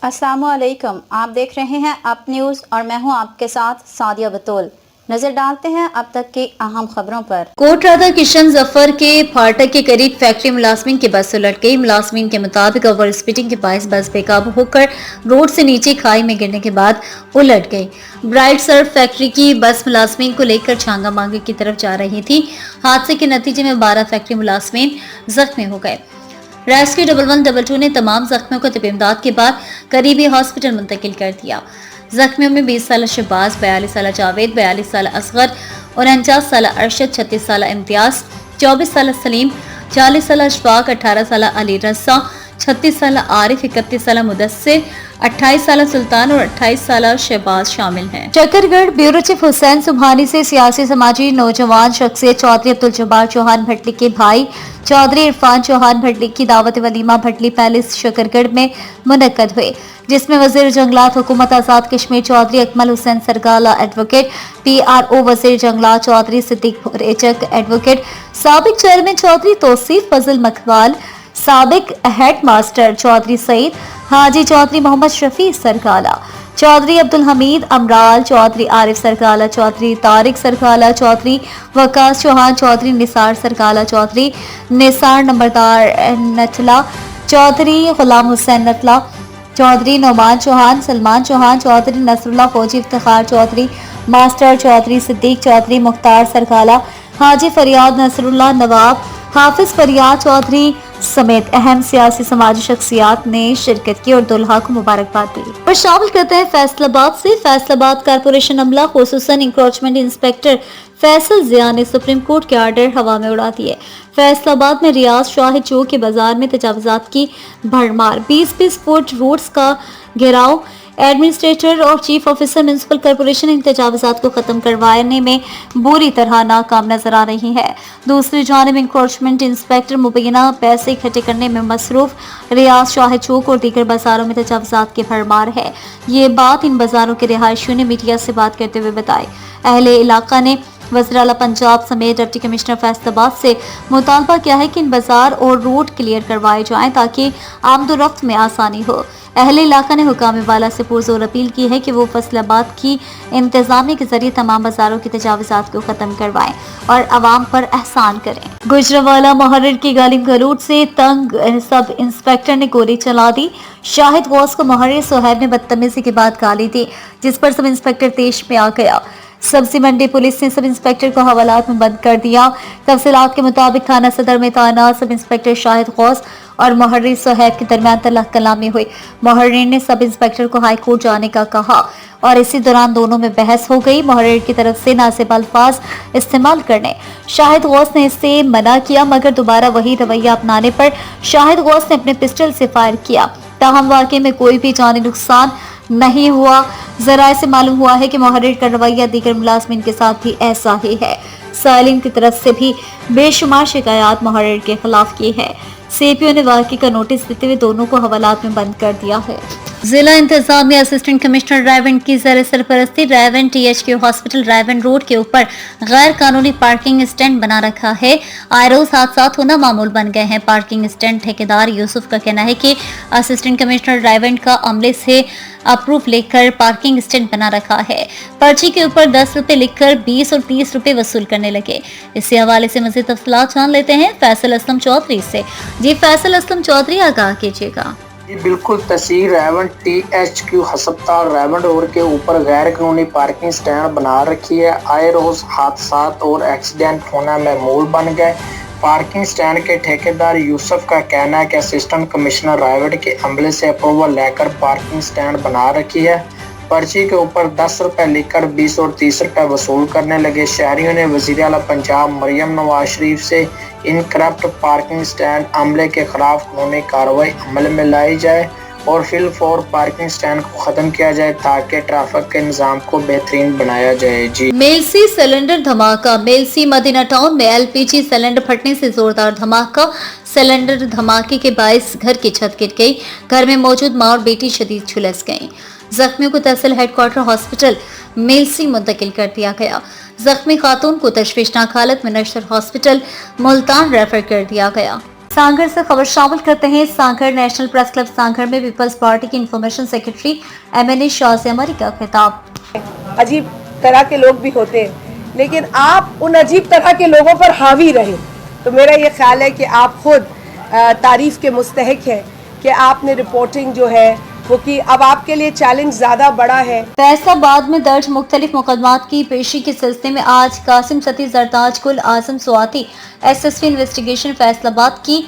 अस्सलामुअलैकुम, आप देख रहे हैं अप न्यूज़ और मैं हूं आपके साथ सादिया बतूल। नजर डालते हैं अब तक की अहम खबरों पर। कोट राधा किशन जफर के फाटक के करीब फैक्ट्री मुलाजमीन की बस उलट गई। मुलाजमीन के मुताबिक ओवर स्पीडिंग के बायस बस बेकाबू होकर रोड से नीचे खाई में गिरने के बाद उलट गई। ब्राइट सर्फ फैक्ट्री की बस मुलाजमीन को लेकर छांगा मांगे की तरफ जा रही थी। हादसे के नतीजे में 12 फैक्ट्री मुलाजमीन जख्मी हो गए। रेस्क्यू 1112 ने तमाम जख्मियों को तबीब इमदाद के बाद करीबी हॉस्पिटल मुंतकिल कर दिया। जख्मियों में 20 साल शहबाज, 42 साल जावेद, 42 साल असगर, 49 साल अरशद, 36 साल इम्तियाज, 24 साल सलीम, 40 साल अशफाक, 18 साल अली रस्सा, 36 साल आरिफ, 31 साल मुदस्सिर, 28 साल सुल्तान और 28 साल शहबाज शामिल हैं। चक्करगढ़ ब्यूरो चीफ हुसैन सुबहानी से सियासी समाजी नौजवान शख्सियत चौधरी अब्दुल जब्बार चौहान भटली के भाई चौधरी इरफान चौहान भटली की दावत वलीमा भटली पैलेस शकरगढ़ में मुनक्कद हुए, जिसमें वजीर जंगलात हुकूमत आजाद कश्मीर चौधरी अकमल हुसैन सरगाला एडवोकेट, PRO वजीर जंगलात चौधरी सिद्दीक रेचक एडवोकेट, साबिक चेयरमैन चौधरी तौसीफ फजल मखवाल, साबिक हेड मास्टर चौधरी सईद, हाजी चौधरी मोहम्मद शफी सरगाला, चौधरी अब्दुल हमीद अमराल, चौधरी आरिफ सरगाला, चौधरी तारिक सरगाला, चौधरी वकास चौहान, चौधरी निसार सरगाला, चौधरी निसार नंबरदार नथला, चौधरी गुलाम हुसैन नथला, चौधरी नौमान चौहान, सलमान चौहान, चौधरी नसरुल्लाह फौजी इफ्तिखार चौधरी मास्टर, चौधरी सिद्दीक चौधरी मुख्तार सरगाला, हाजी फरियाद नसरुल्लाह नवाब, हाफिज फरियाद चौधरी समेत अहम सियासी समाजी शख्सियात ने शिरकत की और दुल्हा को मुबारकबाद दी। और शामिल करते हैं फैसलाबाद से। फैसलाबाद कारपोरेशन अमला खुसूसन इंक्रोचमेंट इंस्पेक्टर फैसल जिया ने सुप्रीम कोर्ट के आर्डर हवा में उड़ा दिए। फैसलाबाद में रियाज शाहिद चौक के बाजार में तजावुजात की भरमार, 20-20 फुट रोड्स का घेराव। एडमिनिस्ट्रेटर और चीफ ऑफिसर म्युनिसिपल कॉर्पोरेशन इन तजावुजात को खत्म करवाने में बुरी तरह नाकाम नजर आ रही है। दूसरी जानिब इंक्रोचमेंट इंस्पेक्टर मुबैना पैसे इकट्ठे करने में मसरूफ। रियाज शाहिद चौक और दीगर बाजारों में तजावुजात की भरमार है। ये बात इन बाजारों के रिहायशियों ने मीडिया से बात करते हुए बताई। अहले इलाका ने वज़ीर आला पंजाब समेत डिप्टी कमिश्नर फैसलाबाद से मुतालबा किया है कि इन बाजार और रोड क्लियर करवाए जाएं ताकि आमदोरफ्त में आसानी हो। अहले इलाका ने हुकाम वाला से पुरजोर अपील की है कि वो फैसलाबाद की इंतजामिया के जरिए तमाम बाजारों की तजावुजात को खत्म करवाएं और आवाम पर एहसान करें। गुजरांवाला मुहर्रिर की गाली गलौज से तंग सब इंस्पेक्टर ने गोली चला दी। शाहिद गौस को मुहर्रिर सुहैब ने बदतमीजी के बाद गाली दी, जिस पर सब इंस्पेक्टर तेश में आ गया। सब्जी मंडी पुलिस ने सब इंस्पेक्टर को हवालात में बंद कर दिया। तफसीलात के मुताबिक थाना सदर में तैनात सब इंस्पेक्टर शाहिद गौस और मुहर्रिर सुहैब के दरमियान तलख कलामी हुई। मुहर्रिर ने सब इंस्पेक्टर को हाई कोर्ट जाने का कहा और इसी दौरान दोनों में बहस हो गई। मुहर्रिर की तरफ से नासिब अल्फाज इस्तेमाल करने शाहिद गौस ने इससे मना किया, मगर दोबारा वही रवैया अपनाने पर शाहिद गौस ने अपने पिस्टल से फायर किया। ताहम वाकई में कोई भी जानी नुकसान नहीं हुआ। जराए से मालूम हुआ है कि मुहर्रिर का रवैया दीगर मुलाजमीन के साथ भी ऐसा ही है। सालिन की तरफ से भी बेशुमार शिकायत मुहर्रिर के खिलाफ की है। CPO ने वाकई का नोटिस देते हुए दोनों को हवालात में बंद कर दिया है। जिला इंतजामिया असिस्टेंट कमिश्नर रायवंड की ज़र सरपरस्ती Raiwind THQ hospital Raiwind road के ऊपर गैर कानूनी पार्किंग स्टैंड बना रखा है। आए रोज हादसात होना मामूल बन गए हैं। पार्किंग स्टैंड ठेकेदार यूसुफ का कहना है कि असिस्टेंट कमिश्नर रायवंड का अमले से अप्रूव लेकर पार्किंग स्टैंड बना रखा है। पर्ची के ऊपर 10 रुपए लिखकर 20 और 30 रुपए वसूल करने लगे। इसी हवाले से मज़ीद तफसीलात जान लेते हैं फैसल असलम चौधरी से। जी फैसल असलम चौधरी, आगाह कीजिएगा। बिल्कुल, तहसील रायवंड THQ हस्पताल रायवंड रोड के ऊपर गैर कानूनी पार्किंग स्टैंड बना रखी है। आए रोज हादसात और एक्सीडेंट होना मामूल बन गए। पार्किंग स्टैंड के ठेकेदार यूसुफ का कहना है कि असिस्टेंट कमिश्नर रायवंड के अमले से अप्रूवल लेकर पार्किंग स्टैंड बना रखी है। पर्ची के ऊपर 10 रुपए लिखकर 20 और 30 रुपए वसूल करने लगे। शहरियों ने वज़ीर आला पंजाब मरियम नवाज शरीफ से इनकरप्ट पार्किंग स्टैंड अमले के खिलाफ कानूनी कार्रवाई अमल में लाई जाए और फिल फॉर पार्किंग स्टैंड को खत्म किया जाए ताकि ट्रैफिक के निजाम को बेहतरीन बनाया जाए। जी मेलसी सिलेंडर धमाका। मेलसी मदीना टाउन में LPG सिलेंडर फटने से जोरदार धमाका। सिलेंडर धमाके के बायस घर की छत गिर गई। घर में मौजूद मां और बेटी शदीद झुलस गईं। जख्मियों को तहसील हेडक्वार्टर हॉस्पिटल मेलसी मुंतकिल कर दिया गया। जख्मी खातून को तशवीशनाक हालत में नशर हॉस्पिटल मुल्तान रेफर कर दिया गया। सांगड़ से खबर शामिल करते हैं। Sanghar national press club Sanghar में पीपल्स पार्टी की इंफॉर्मेशन सेक्रेटरी MNA शाज़िया मरी का खिताब। अजीब तरह के लोग भी होते हैं, लेकिन आप उन अजीब तरह के लोगों पर हावी रहे, तो मेरा ये ख्याल है कि आप खुद तारीफ के मुस्तहिक हैं कि आपने रिपोर्टिंग जो है वो की। अब आपके लिए चैलेंज ज़्यादा बड़ा है। फैसलाबाद में दर्ज मुख्तलिफ मुकदमात की पेशी के सिलसिले में आज कासिम सती, जरताज कुल, आजम स्वाति, SSP इन्वेस्टिगेशन फैसलाबाद की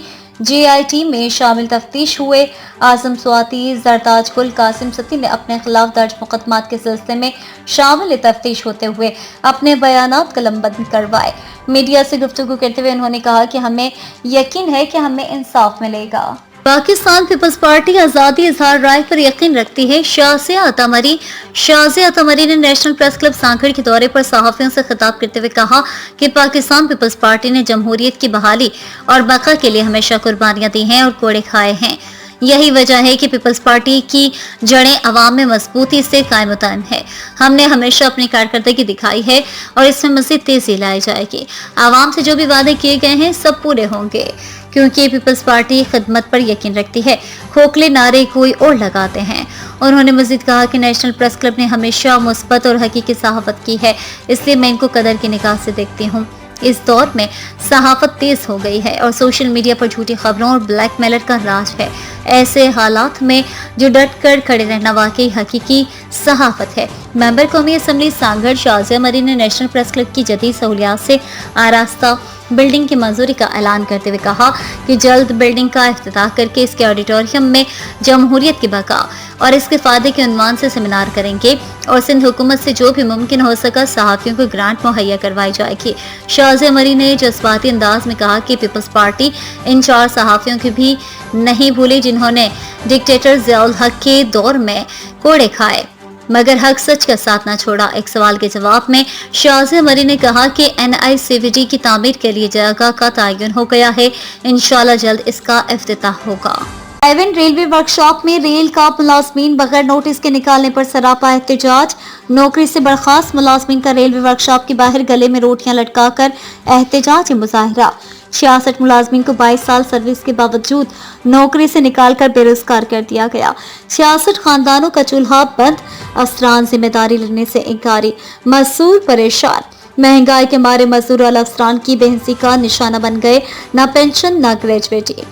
JIT में शामिल तफ्तीश हुए। आजम स्वाति, जरताज कुल, कासिम सती ने अपने खिलाफ दर्ज मुकदमात के सिलसिले में शामिल तफ्तीश होते हुए अपने बयानात कलमबंद करवाए। मीडिया से गुफ्तगू करते हुए उन्होंने कहा कि हमें यकीन है कि हमें इंसाफ मिलेगा। पाकिस्तान पीपल्स पार्टी आज़ादी इजहार राय पर यकीन रखती है। शाज़िया अतामरी ने नेशनल प्रेस क्लब सांगड़ के दौरे पर सहाफ़ियों से खिताब करते हुए कहा कि पाकिस्तान पीपल्स पार्टी ने जमहूरियत की बहाली और बका के लिए हमेशा कुर्बानियां दी हैं और कोड़े खाए हैं। यही वजह है कि पीपल्स पार्टी की जड़ें अवाम में मजबूती से कायम मुतअन है। हमने हमेशा अपनी कारकर्दगी दिखाई है और इसमें मज़ीद तेजी लाई जाएगी। आवाम से जो भी वादे किए गए हैं सब पूरे होंगे, क्योंकि पीपल्स पार्टी खिदमत पर यकीन रखती है। खोखले नारे कोई और लगाते हैं। उन्होंने मजीद कहा कि नेशनल प्रेस क्लब ने हमेशा मुस्बत और हकीकी सहाफत की है, इसलिए मैं इनको कदर की निगाह से देखती हूँ। इस दौर में सहाफत तेज हो गई है और सोशल मीडिया पर झूठी खबरों और ब्लैकमेलर का राज है। ऐसे हालात में जो डट कर खड़े रहना वाकई हकीकी सहाफत है। मेंबर कौमी असम्बली सांगड़ शाज़िया मरी ने नेशनल प्रेस क्लब की जदीद सहूलियात से आरास्ता बिल्डिंग की मंजूरी का ऐलान करते हुए कहा कि जल्द बिल्डिंग का इफ्तिताह करके इसके ऑडिटोरियम में जमहूरियत की बका और इसके फायदे के उन्वान से सेमिनार करेंगे और सिंध हुकूमत से जो भी मुमकिन हो सका सहाफ़ियों को ग्रांट मुहैया करवाई जाएगी। शाज़िया मरी ने जज्बाती अंदाज में कहा कि पीपल्स पार्टी इन 4 सहाफ़ियों की भी नहीं भूली जिन्होंने डिक्टेटर ज़ियाउल हक के दौर में कोड़े खाए मगर हक सच का साथ न छोड़ा। एक सवाल के जवाब में शाज़िया मरी ने कहा कि NICVD की तामीर के लिए जगह का तयन हो गया है। इंशाल्लाह जल्द इसका इफ्तिताह होगा। प्राइवेट रेलवे वर्कशॉप में रेल का मुलाजमीन बगैर नोटिस के निकालने पर सरापा एहतजाज। नौकरी से बर्खास्त मुलाजमीन का रेलवे वर्कशॉप के बाहर गले में रोटियां लटकाकर एहतजाजी मुजाहरा। 66 मुलाजमीन को 22 साल सर्विस के बावजूद नौकरी से निकालकर बेरोजगार कर दिया गया। 66 खानदानों का चूल्हा बंद, अफसरान जिम्मेदारी लेने से इनकारी, मजदूर परेशान। महंगाई के मारे मजदूर और अफसरान की बेहसी का निशाना बन गए, न पेंशन न ग्रेजुएटी।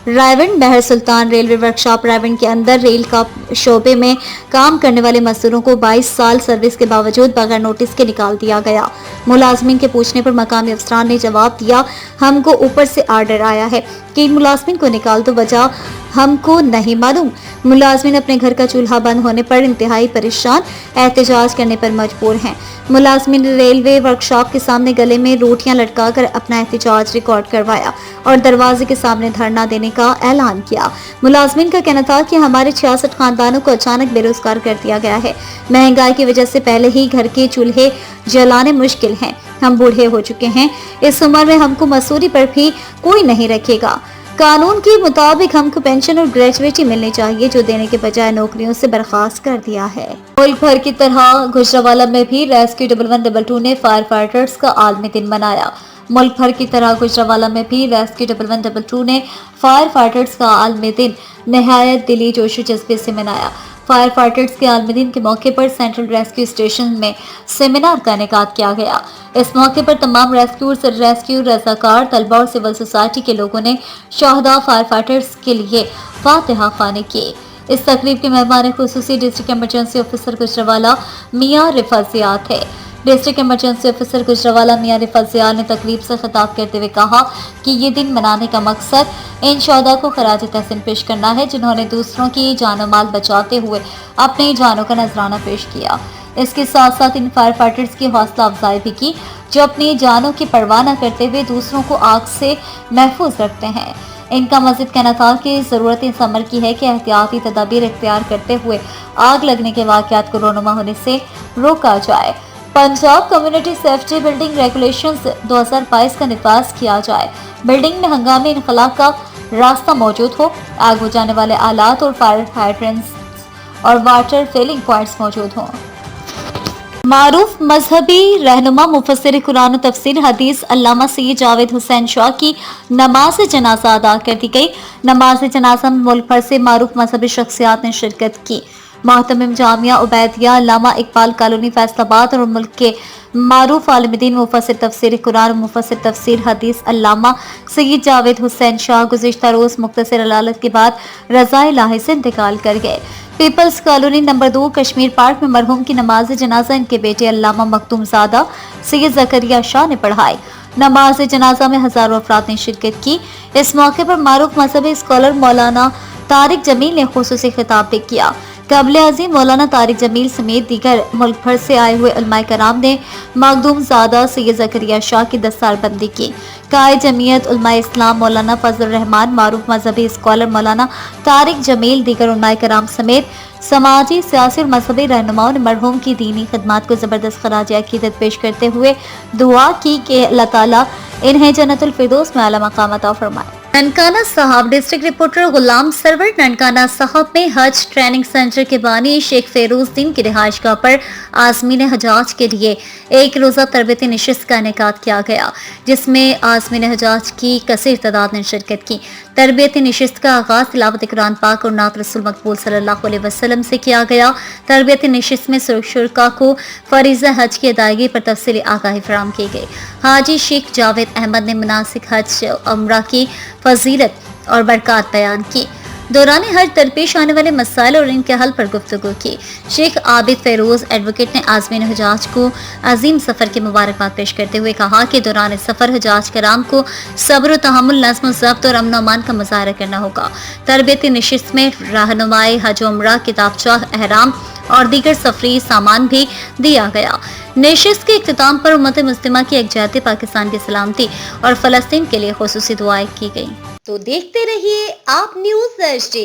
रायवंड महर सुल्तान रेलवे वर्कशॉप रायवंड के अंदर रेल का शोबे में काम करने वाले मजदूरों को 22 साल सर्विस के बावजूद बगैर नोटिस के निकाल दिया गया। मुलाजमीन के पूछने पर मकामी अफसरान ने जवाब दिया, हमको ऊपर से आर्डर आया है कि इन मुलाजमीन को निकाल दो, वजह हमको नहीं मालूम। मुलाजमीन अपने घर का चूल्हा बंद होने पर इंतहाई परेशान, एहतजाज करने पर मजबूर हैं। मुलाजमीन रेलवे वर्कशॉप के सामने गले में रोटियां लटकाकर अपना एहतजाज रिकॉर्ड करवाया और दरवाजे के सामने धरना देने का ऐलान किया। मुलाजमीन का कहना था कि हमारे 66 खानदानों को अचानक बेरोजगार कर दिया गया है। महंगाई की वजह से पहले ही घर के चूल्हे जलाने मुश्किल हैं। हम बूढ़े हो चुके हैं, इस उम्र में हमको मजदूरी पर भी कोई नहीं रखेगा। कानून के मुताबिक हमको पेंशन और ग्रेजुएटी मिलनी चाहिए, जो देने के बजाय नौकरियों से बर्खास्त कर दिया है। मुल्क भर की तरह गुजरावाला में भी रेस्क्यू 1112 ने फायर फाइटर्स का आलमी दिन मनाया। मुल्क भर की तरह गुजरावाला में भी रेस्क्यू 1112 ने फायर फाइटर्स का आलमी दिन नहायत दिली जोशो जज्बे से मनाया। फायर फाइटर्स के आलमी दिन के मौके पर सेंट्रल रेस्क्यू स्टेशन में सेमिनार का इनेकाद किया गया। इस मौके पर तमाम रेस्क्यू रजाकार, तलबा और सिविल सोसाइटी के लोगों ने शहदा फायर फाइटर्स के लिए फातिहा ख्वानी की। इस तकरीब के मेहमान खुसूसी डिस्ट्रिक्ट इमरजेंसी ऑफिसर गुजरावाला मियां रिफाजिया थे। डिस्ट्रिक्ट इमरजेंसी ऑफिसर गुजरावाला मियां रिफाजिया ने तकरीब से खिताब करते हुए कहा कि ये दिन मनाने का मकसद इन शहदा को खराज तहसीन पेश करना है जिन्होंने दूसरों की जानो माल बचाते हुए अपनी जानों का नजराना पेश किया। इसके साथ साथ इन फायर फाइटर्स की हौसला अफजाई भी की जो अपनी जानों की परवाह न करते हुए दूसरों को आग से महफूज रखते हैं। इनका मजीद कहना था कि जरूरत इस अमर की है कि एहतियाती तदाबीर इख्तियार करते हुए आग लगने के वाकयात को रोनुमा होने से रोका जाए। Punjab community safety building regulations 2022 का निफाज किया जाए। बिल्डिंग में हंगामी इनखला का रास्ता मौजूद हो, आग बुझाने वाले आलात और फायर हाइड्रेंट्स और वाटर फिलिंग पॉइंट्स मौजूद हों। मारूफ मजहबी रहनुमा मुफस्सिर कुरान तफसीर हदीस अल्लामा सैयद जावेद हुसैन शाह की नमाज जनाजा अदा कर दी गई। नमाज जनाजा में मुल्क भर से मारूफ मजहबी शख्सियात ने शिरकत की। मोहतमिम जामिया उबैदिया अल्लामा इकबाल कॉलोनी फैसलाबाद और मुल्क के मारूफ आलिमीन मुफस्सिर तफसीर कुरान और मुफस्सिर तफसीर हदीस अल्लामा सैयद जावेद हुसैन शाह गुज़िश्ता रोज मुख्तसर अलालत के बाद रज़ाए इलाही से इंतकाल कर गए। People's colony number 2 Kashmir park में मरहूम की नमाज जनाजा इनके बेटे अल्लामा मखदूम ज़ादा सैयद ज़करिया शाह ने पढ़ाई। नमाज जनाजा में हजारों अफराद ने शिरकत की। इस मौके पर मारूफ मजहबी स्कॉलर मौलाना तारिक जमील ने खुसूसी खिताब भी किया। काबिल अज़ीम मौलाना तारिक जमील समेत दीगर मुल्क भर से आए हुए उलमाए कराम ने मखदूम ज़ादा सैयद ज़करिया शाह की दस्तारबंदी की। कायद जमीयत उलमाए इस्लाम मौलाना फजल रहमान, मारूफ मजहबी स्कॉलर मौलाना तारिक जमील, दीगर उलमाए कराम समेत समाजी, सियासी और मजहबी रहनुमाओं ने मरहूम की दीनी खिदमात को जबरदस्त खराज अकीदत पेश करते हुए दुआ की कि अल्लाह ताला इन्हें जन्नतुल फिरदौस में आला मकाम अता फरमाए। ननकाना साहब डिस्ट्रिक्ट रिपोर्टर गुलाम सरवर। ननकाना साहब में हज ट्रेनिंग सेंटर के बानी शेख फेरोजुद्दीन की रिहाइशगाह पर आज़मीन हजाज के लिए एक रोज़ा तरबियती नशिस्त का इनेकाद किया गया, जिसमें आज़मीन हजाज की कसीर तादाद ने शिरकत की। तरबियती नशिस्त का आगाज़ तिलावत कुरान पाक और नात रसूल मकबूल सल्लल्लाहु अलैहि वसल्लम से किया गया। तरबियती नशिस्त में शुरा को फरीज़ा हज की अदायगी पर तफसीली आगाही फराहम की गई। हाजी शेख जावेद अहमद ने मुनासिक हज उम्रा की फजीलत और बरकत बयान की। दौरान हज दरपेश आने वाले मसाइल और इनके हल पर गुफ्तगू की। शेख आबिद फेरोज एडवोकेट ने आज़मीन हजाज को अजीम सफ़र की मुबारकबाद पेश करते हुए कहा कि दौरान सफ़र हजाज कराम को सब्र, तहम्मुल, नज़्म, ज़ब्त और अमन अमान का मुज़ाहरा करना होगा। तरबियती नशिस्त में रहनुमाई हज उम्रा, किताबचा, एहराम और दीगर सफरी सामान भी दिया गया। नशिस्त के इख्तिताम पर उम्मत मुस्लिमा की यकजहती, पाकिस्तान की सलामती और फ़लस्तीन के लिए खुसूसी दुआएं की गई। तो देखते रहिए आप न्यूज़ HD।